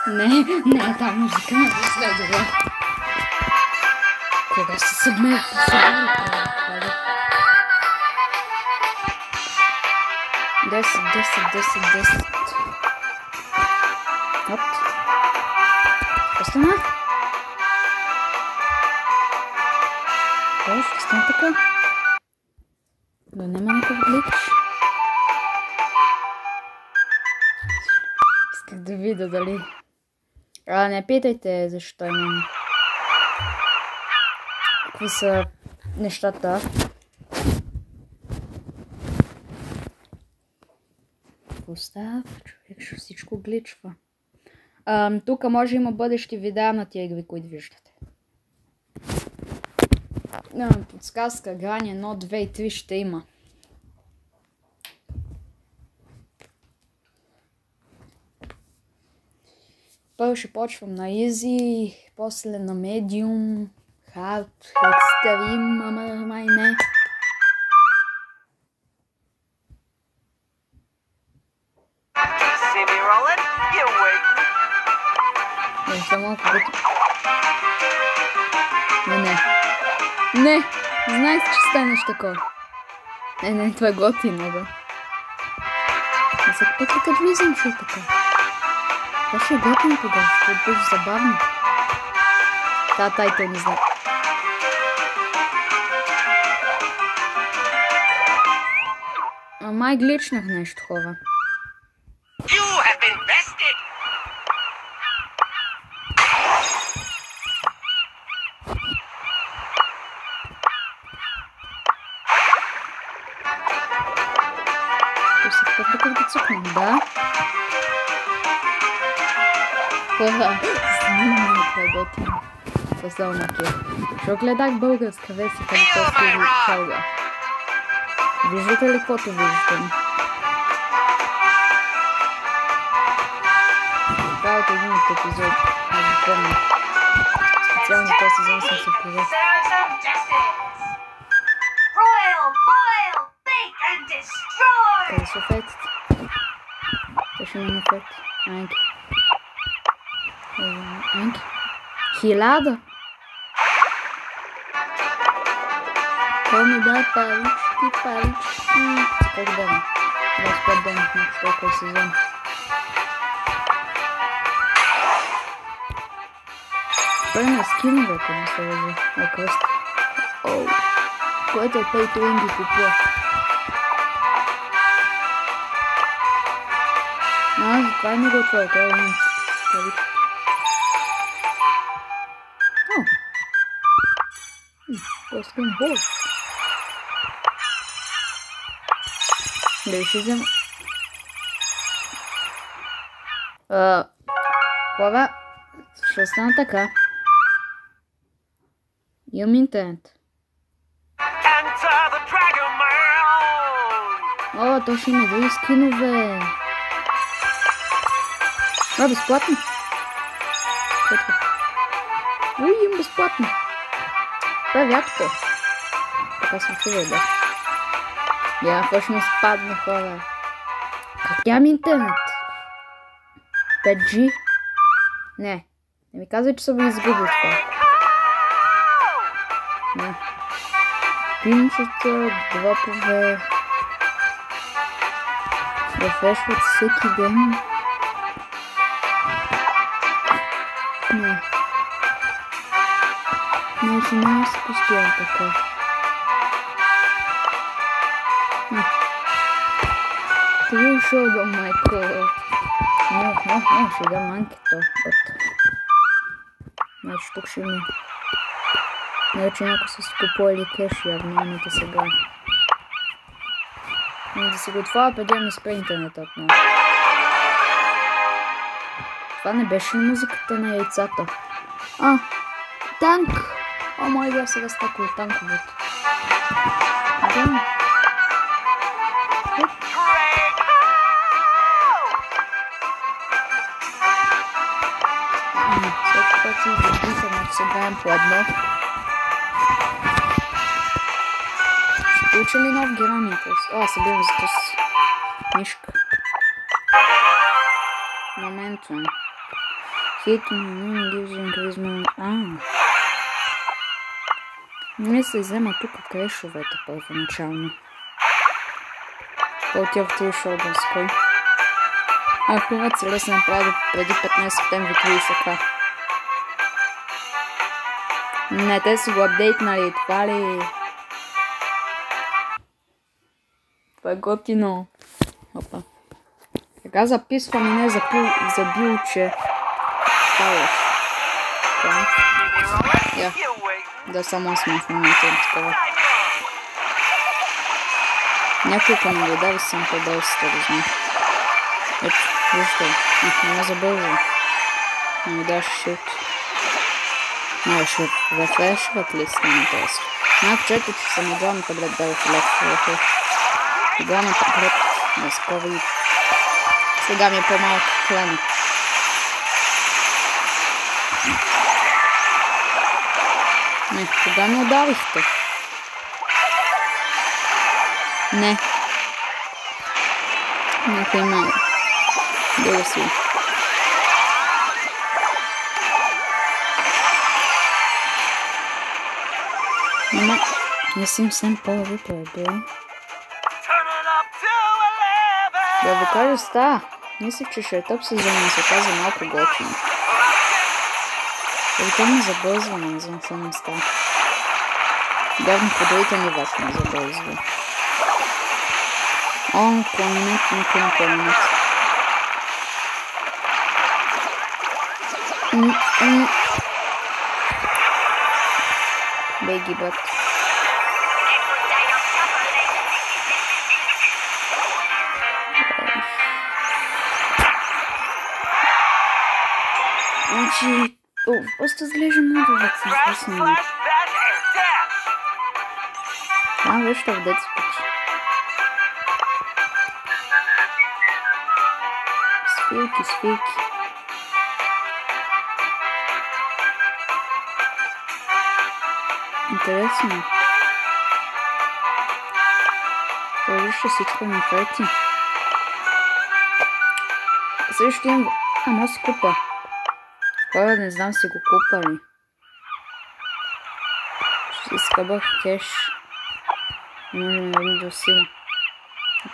Не, та музика не е добра. Кога се събме посъбили това? 10. Оп. Остана? Ще стане така. Да няма никакъв глич. Исках да видя дали... не питайте защо имам. Какви са нещата. Остава, човек, ще всичко гличва. Тук може има бъдещи видеа на тия игри, които виждате. Подсказка, грани 1, 2 и 3 ще има. Първо ще почвам на Easy, после на Medium, Hard, Extreme, ама май не. Само ако бъде... Не, знаех, че станеш такова. Не, това е готино, бе. А всеки път ли като влизам, ще е така. Това ще е готино тогава, ще е бъде забавно. Тайтъл не знае. Май гличнах нещо, хора. Да. Това е готино. Това само на кеф. Защото гледах българска версия, където този чалга. Виждате ли каквото виждам? Това е от един от епизод. Не го помня. Специално този сезон съм се привез. Къде са ефектите? Точно има ефект. Анки. 1000. Кой ми дай парички. Колко дена? 25 дена, значи толкова сезон. Той има скинове, ако не се лъжи. Кръст. Което е Pay to Win ги купува. Това е много отворя, това е имам. Това е скин хубав. Дали ще взема? Хора, ще стана така. Имам интернет. То ще има други скинове. Безплатно. Имам безплатно. Това е рядко. Така съм чувал, да. Какво ще ми спадне, хора? Как нямам интернет? 5G? Не ми казвай, че съм ви изгубил това. Не. Пинчета, дропове. Рефрешват всеки ден. Не. Значи не се постоянно така. Това ушъл до майко. Ще дам анкето. Значи тук ще ми... Значи някой са си купували кеш, явно имате сега. Да си го отворя, преди да ми спре интернета отново. Това не беше ли музиката на яйцата? Танк! Май да, сега стаква танковете. Да. Всеки път си изглежда, значи се играем по едно. Ще получа ли нов герой? Събирам за този мишка. Моментум. Hitting gives you increased movement. Мисля, взема тук крешовете първоначално. Отива в тия шоубърской. Ако целя се направи преди 15 септември 30к. Не, те си го апдейтнали, това ли? Това е готино. Опа. Сега записвам и не забил, че ставаш. Това. Я. Да, само аз съм в момента на такова. Няколко наблюдава съм по-дълго с това, знам. Ето, вижте, не ме забързва. Не ми даш шилт. Ще рефрешват ли с това интересно? Чето, че съм отдавна таблет да рефрешват. Отдавна таблет на скоро. Сега ми е по-малко клена. Не, кога ме удавихте? Не. Нека има друга си. Ама, не съм съвсем по-випал, бе. Да ви кажа ста. Мислих, че ще е топ сезон, но се казва малко готино. Да ви кажа ми забързване, не знам само ста. Явно подоите ми ваш ме забързва. О, планет, никой на планет. Беги бат. Значи... О, просто изглежда много въценно. Виж това в деца пъти. Спилки. Интересно. Това ще всичко на фети. Също имам... Ама си купа. Хора, не знам си го купали. Ще изкъбах кеш. Може да ми до сила.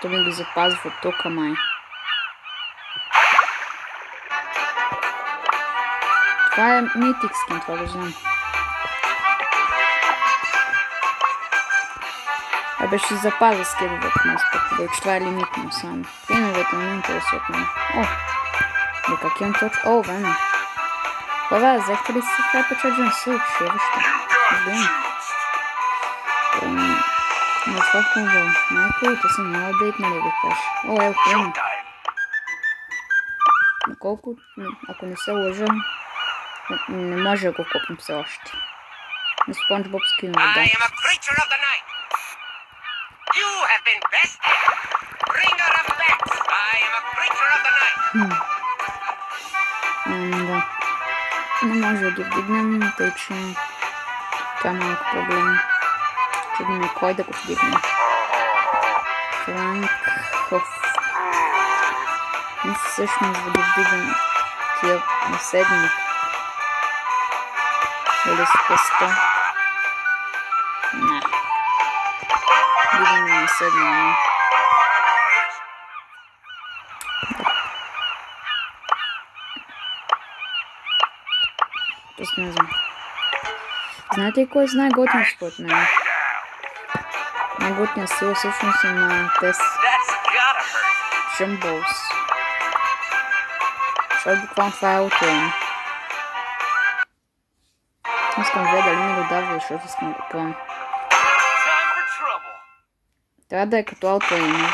То ми го запазва тук, май. Това е митик скин, това го знам. Абе ще запазя скидовете на спокойно, че това е лимитно само. Пиновете не ме интересуват мен. О! Бе, как имам точно? О, време. Това, взехте ли си хайпачаджен сълч? Вижте. Но това е хубаво. Най-хубавото съм много апдейтнали да кажа. О, ел, приема. Колко, ако не се лъжа, не може да го купим все още. На SpongeBob скинове, да. Да. Не може да ги вдигнем, тъй че това е малко проблем. Чудно кой да го вдигне. Франк Хоф. Не всъщност да ги вдигнем тия наседни. Или с песта. Не. Вдигаме наседни. Просто не знам. Знаете ли кой знае готин според мен? Най-готина сила всъщност е на тез Jumbles. Защото буквално това е аутоен. Искам да дали ми го дава, защото искам да план. Трябва да е като аутоен.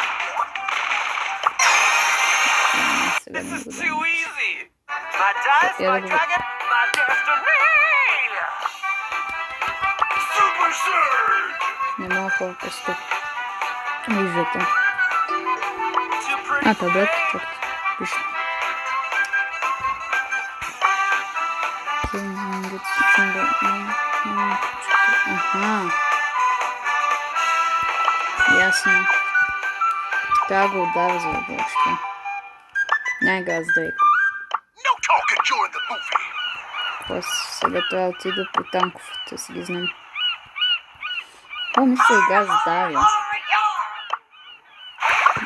Сега ми го дам. Я да го... Не мога хора просто. Виждате. Таблет, чакайте. Пише. Аха. Ясно. Трябва го отдава за въобще. Най-газ Дрейко. После сега трябва да отида по танковете, си ги знам. Какво ми се игра с Дарио?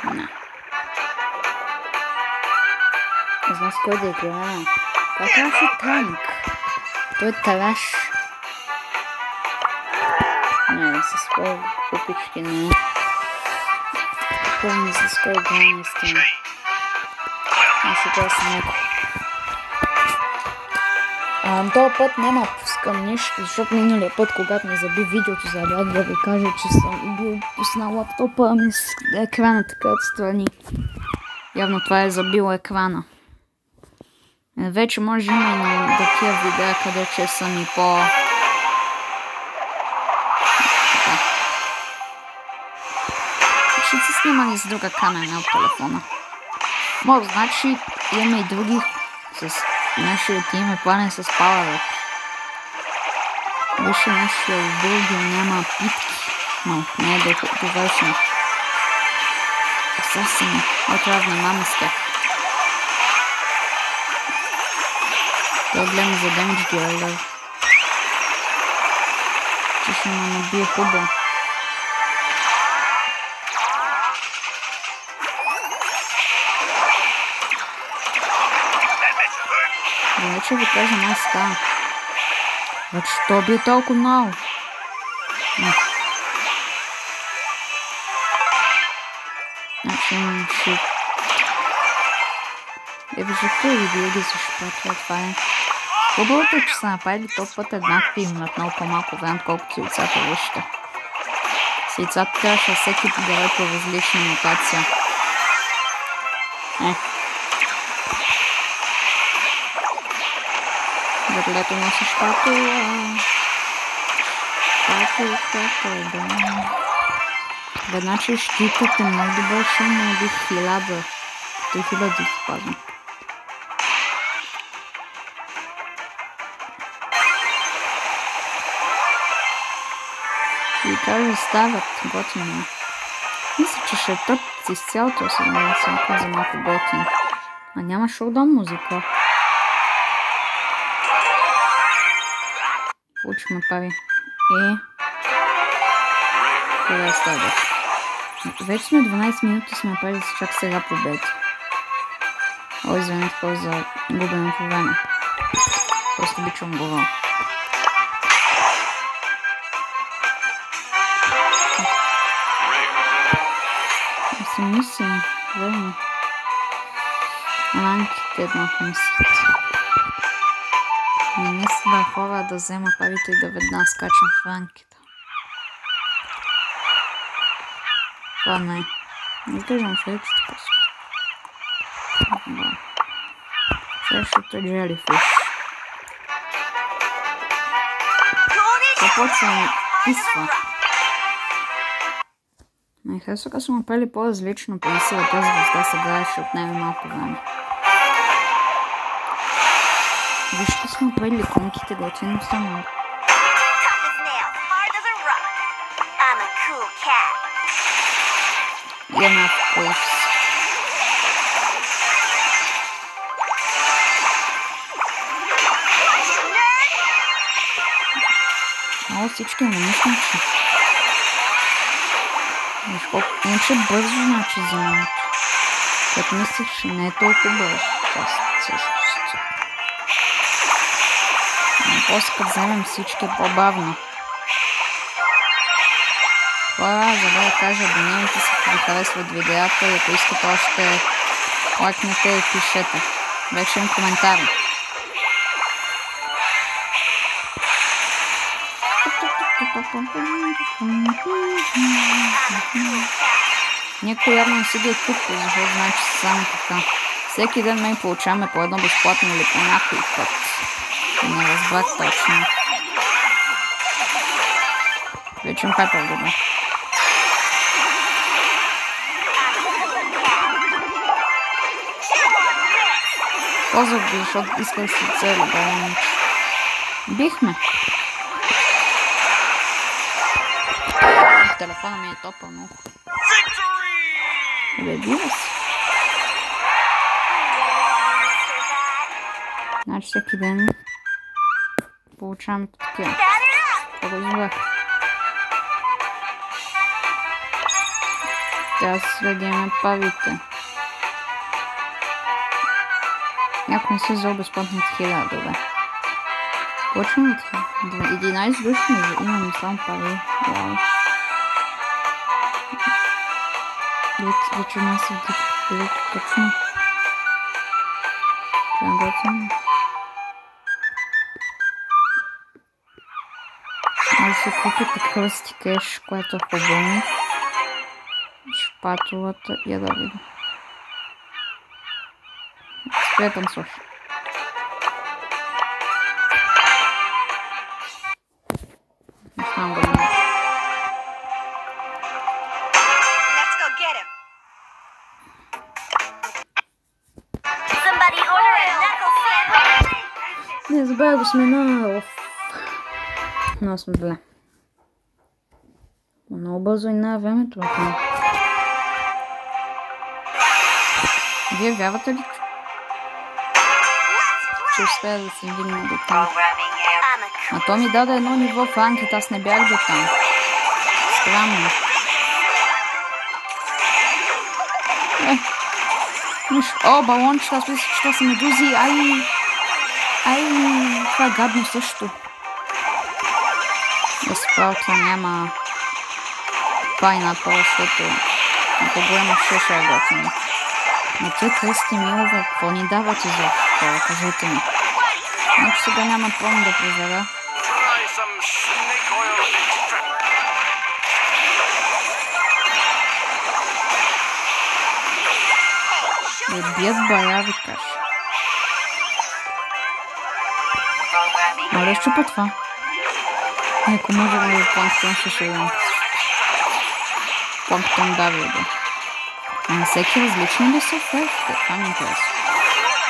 Не. Не знам с кой да играя. Това трябваше танк. Той е талаш. Не, с кой купички не. Помни с кой играя наистина. Аз сега съм някой. Този път няма пускам нищо, защото миналия път, когато ми заби видеото, забрах да ви кажа, че съм бил пуснал лаптопа, ами с екрана така отстрани. Явно това е забило екрана. Вече може има и на такива видеа, къде че съм и по... Ще си снимали с друга камера от телефона. Може, значи имаме и други с... Нашият име плане с PowerUp. Виж нашия дълги няма питки, но не е довършен. Съвсем, трябва да внимавам с тях. Това гледам за Damage Dealer. Че ще ме набие хубаво. Вече ви кажа, май става. Вече то би толкова много. Значи ще... Виждате ли видео се шпатва, това е. Хубавото е, че са направили този път еднакви, имат много по-малко време, колкото си лицата вижте. С лицата трябваше всеки да е по различна мутация. Дърлето носи шпатула. Да. Ведначе щитът е много добър шум, но бих 1000. Като 1000 спазвам. И кажа, стават готини. Мисля, че ще тът с цялото съзнание съм каза малко готин. А няма шоудаун музика. Получихме пари. Това става. Вече сме 12 минути, сме направили чак сега победи. О, извинете какво за губеното време. Просто обичам говоря. Си мислим, време. Ранките едно мислите. Не мисля хора да взема парите и да веднага скачам в ранките. Това не е. Изглеждам следващото просто. Следващото е Jellyfish. Започвам писва. Не харесва, като съм направили по-различно, преди сега тази звезда сега ще отнеме малко време. Вижте сме направили конките, готвено са много. Имаме вкус. Много всички момичници. Иначе бързо значи взимането. Като мислиш, че не е толкова бързо. Всъщност. После като вземем всички по-бавно. Хора, за да кажа абонирайте се, ако ви харесват видеята и ако искате още лайкнете и пишете. Вече им коментари. Някой явно не си ги е купил, защото знае, че са само така. Всеки ден ме получаваме по едно безплатно или по някой път. Не разбрах точно. Вече им хайпал добре. Ползвах ги, защото исках си цели да бихме. Телефона ми е топъл много. Бива си. Значи всеки ден получаваме такива. Това го избрах. Трябва да следиме павите. Някой не си взел безплатните 1000, добре. Почвам от 11 души, имам само пари. Вау. Вече нас се вдигат точно. Това е готвено. Аз се купя такъв стикеш, което е хубаво. Шпатулата я да видя. Спрятам слушай. Не знам го да. Не забравя да сме на... Много сме зле. Много бързо и на времето. Вие вярвате ли? Че успея да се вдигна до там. А то ми даде едно ниво в ранкет, аз не бях до там. Странно. О, балончета, аз мисля, че това са медузи. Ай, това е гадно също. Да се правото няма пайнапъл, защото ако го имаш ще е готвено. Но тия кръсти милове, какво ни дават изобщо? Кажете ми. Значи сега няма план да проверя. Бият бая, ви кажа. Мале щупа това. Ако може да ви планктон ще шедам. Планктон дави да. На всеки различни ли са ефектите? Това ми е интересно.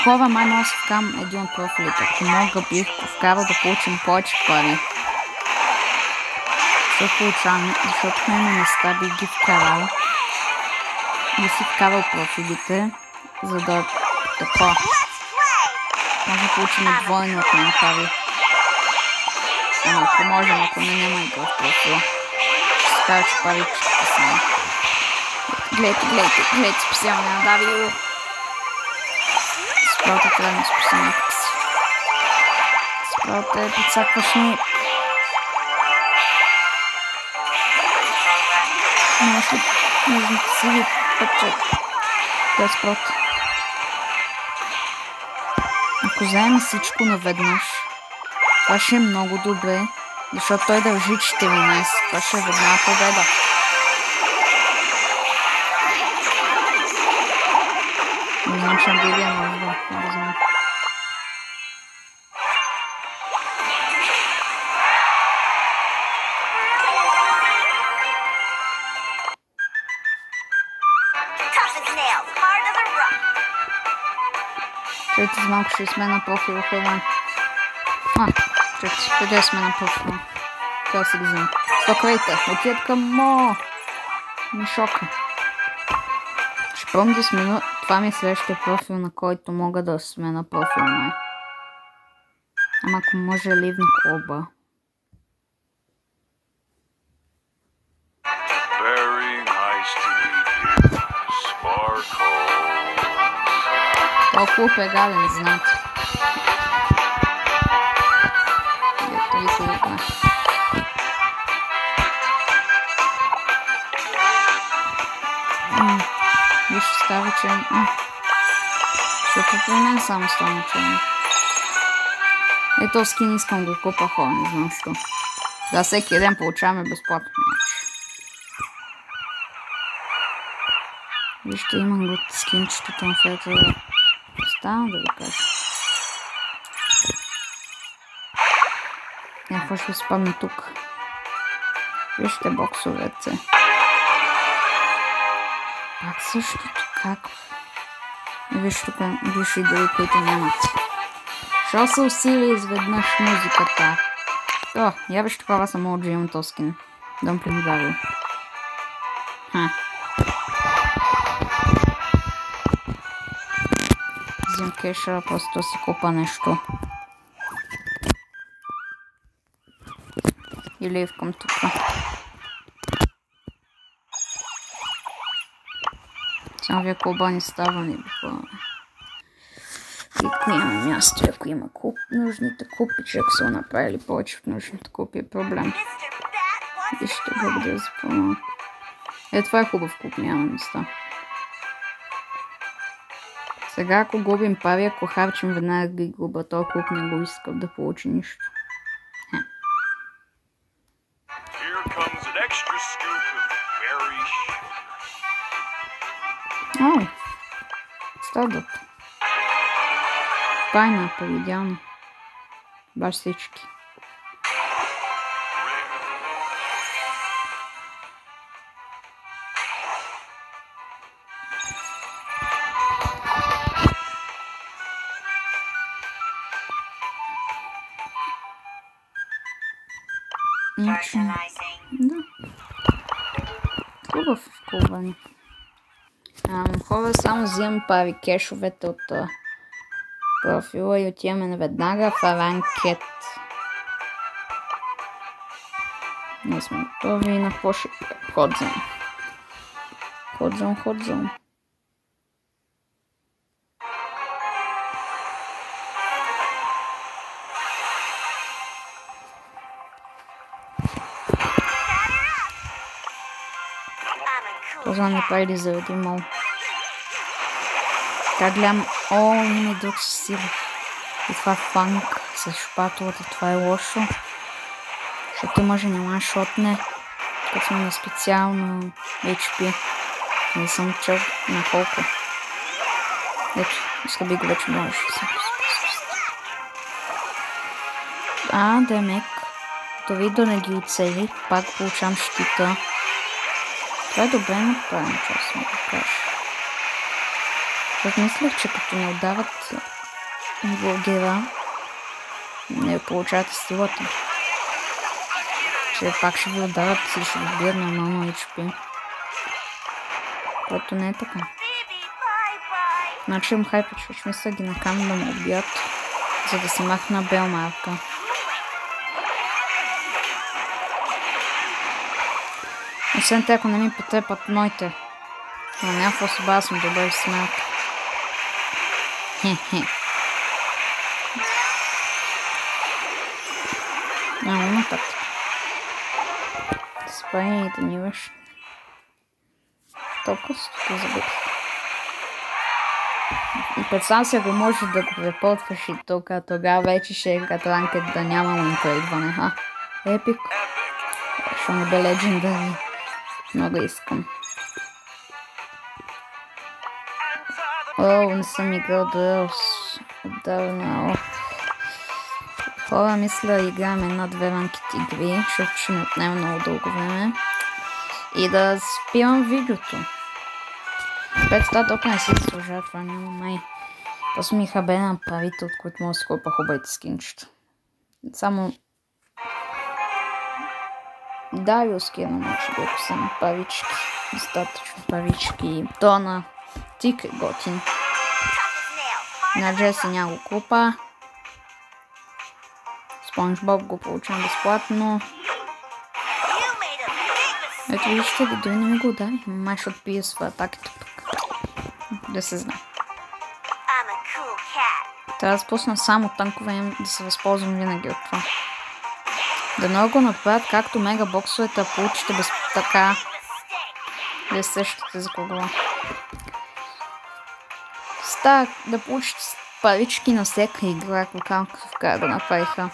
Хора, май мога да си вкарам един от профилите. Ако мога бих вкарал да получим повече пари. Защо получавам? Защото в мен места бих ги вкарал. Да си вкарал профилите, за да такова. Може да получим двойно от мен пари. Ако можем, ако не, няма и друг профил. Ще си кажа, че паричките само. Гледайте, специално на Давио. Справата трябва да специално си. Справата е подсаквашни. Може ли нужните сиви пътчет? Това е справата. Ако вземем всичко наведнъж, това ще е много добре, защото той държи 14. Това ще е веднага победа. Иначе да идея много добре, не знам. Чайте, за малко ще сме на профила хвилан. Чайте, къде сме на профила? Трябва да се ги взема. Стоквейте, отият към Мишока. Ще пробвам да смена. Това ми е следващия профил, на който мога да смена профил май. Ама ако може ливна клуба. Това клуб е гаден, знаете. Ето ви се така. Виж, става черен. Защото при мен само стана черен. Ето скин искам го купа хора, не знам що. Да, всеки ден получаваме безплатно. Вижте, имам го скинчето там в ето. Оставам да ви кажа. Какво ще спадне тук? Вижте боксовете. Пак същото, как? Виж тук, виж и дори, които нямат. Шо се усили изведнъж музиката? О, я виж такова само от имам този скин. Дам предавил. взем кеша, просто си купа нещо. Или искам тук. Само вие колба не става ни буквално. И ако има място, ако има нужните купи, че ако са направили повече от нужните купи е проблем. И ще благодаря за помощ. Това е хубав куп, няма места. Сега ако губим пари, ако харчим веднага ги губа, този куп не го иска да получи нищо. О, стадъп. Пайнапъл, идеално. Баш всички. Да. Хубав вкубване. Хора, само взимам пари кешовете от профила и отиваме веднага в ранкет. Ние сме готови на какво ходзон. Ходзон. Това не прави заради мол. Така гледам, има и друг със сила. И това фанк с шпатулата, това е лошо. Защото може няма шотне, като сме на специално HP. Не съм чел на колко. Ето, изхъби го вече можеш. Демек. Дори да не ги оцели, пак получавам щита. Това е добре направено, че съм го кажа. Размислях, че като не отдават блогера, не получавате силата. Че пак ще ви отдават и ще ви бият на нормално HP. Което не е така. Значи им хайпът, че мисля ги накамам да му убият, за да си махна белмарка. Освен те, ако не ми потрепат моите. Но някакво особа, аз съм добър в смят. Хе-хе. Няма нататък. Спай и да ни върши. Толкова си тук забих. И представям си, ако можеш да го репортваш и тогава вече ще е като ранкет да няма уинтрейдване. Епик. Ще не бе легендари. Много искам. Не съм играл Дуелс отдавна. Хора, мисля, играме една-две ранкет игри, защото ще ми отнема много дълго време. И да спирам видеото. 500 тока не си заслужава, това няма май. Просто ми хабе на парите, от които мога да си купа хубавите скинчета. Само... Да, и скина, може би, ако съм парички. Достатъчно парички. Тона. Тик е готин. На Джеси няма го купа. Спанчбоб го получавам безплатно. Ето вижте, да дори не ми го удари. Май ще отпие своя атаката пък. Да се знае. Трябва да спусна само танкове, да се възползвам винаги от това. Да много го направят, както мегабоксовете, получите без така. Да сещате за кого. Става да получите парички на всяка игра, в края го направиха.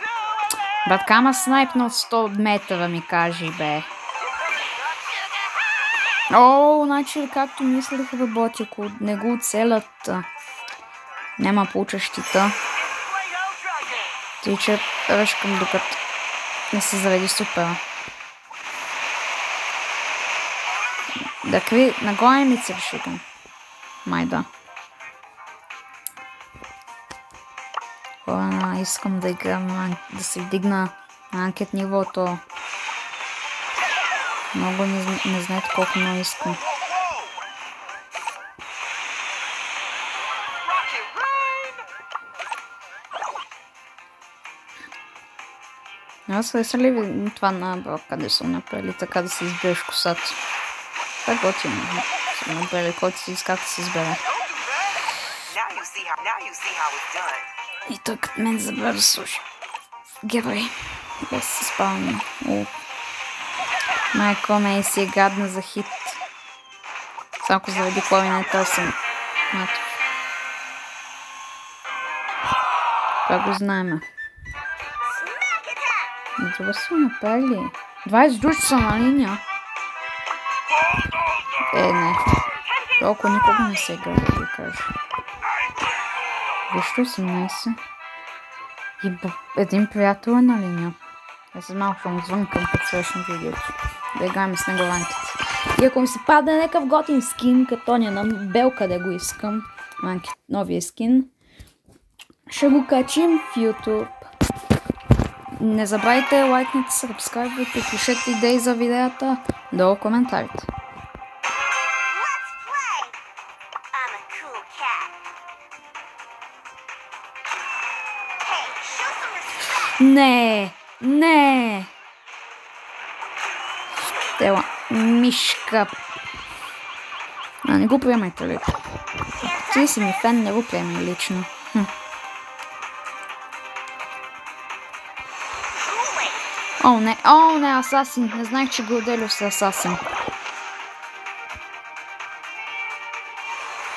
Братка, ма снайпна от 100 метра ми кажи, бе. Значи както мислех работи, ако не го оцелят, няма получа щита. Тъй, че ръшкам докато не се зареди супера. Да кри... Нагоре ми се решикам. Май да. Хора, искам да играм, да се вдигна на анкет нивото. Много не знаете колко много искам. Аз хареса ли това на къде са направили, така да се избереш косата? Това е готино. Са направили, който си иска да се избере. И той като мен забра да слуша. Герой. Без се спалня. Майко ме си е гадна за хит. Само заради клавинета съм матов. Това го знаем. Добре са направили. 20 души са на линия. Не. Толкова никога не се гледа, да ви кажа. Вижте 18. И един приятел е на линия. Аз съм малко ще му звънкам, като свършим видеото. Да играем с неговантите. И ако ми се падне някакъв готин скин, като оня на Белка да го искам, новия скин, ще го качим в YouTube. Не забравяйте лайкните, сабскрайбвайте, пишете идеи за видеята долу в коментарите. Не! Тела, мишка. Не го приемайте лично. Ти си ми фен, не го приемай лично. О, не, асасин. Не знаех, че го отделя с асасин.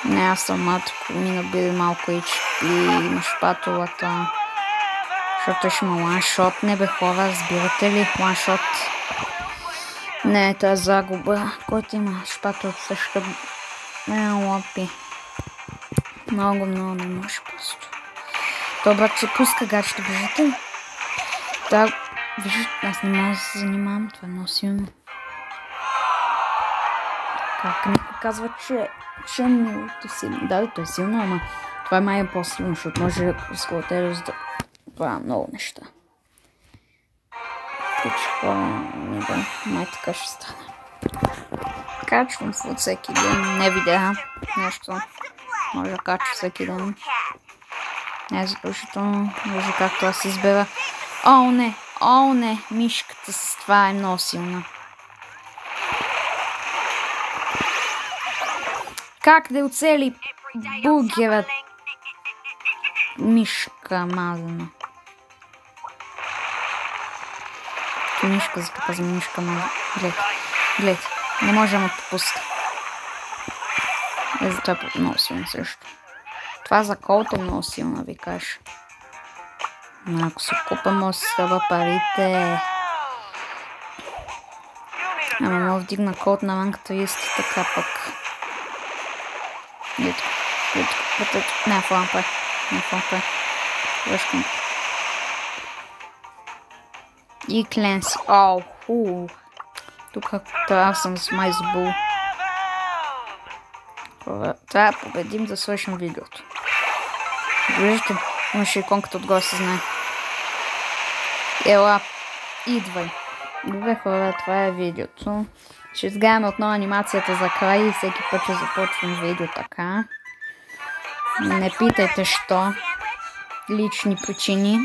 Не, аз съм матко. Ми набили малко HP на шпатулата. Защото ще има ланшот. Не бе хора, разбирате ли? Ланшот. Не, това е загуба. Който има шпатулата също. Лапи. Много не може просто. Добре, че пуска гачето, виждате ли? Да, виждате, аз не мога да се занимавам, това е много силно. Как ми казва, че е много силно. Да, то е силно, ама това е май по-силно, защото може да сколотеря да правя много неща. Май така ще стане. Качвам от всеки ден, не видеа нещо. Може да качва всеки ден. Не задължително, може както аз избера. О, не, мишката с това е много силна. Как да оцели бургерът? Мишка мазана. Мишка, за така за мишка мазана. Гледайте, не можем да попуска. За това е много силно също. Това за колта е много силно, ви кажа. Ако се купа, може да се схъба парите. Ама мога да вдигна колт навън, като иска така пък. Ето. Не, флампа. Вършкам. И кленси. Тук трябва съм с майзбул. Трябва да победим да свършим видеото. Виждате, имаше иконката отгоре се знае. Ела, идвай. Добре хора, това е видеото. Ще изгледаме отново анимацията за край и всеки път ще започвам видео така. Не питайте що. Лични причини.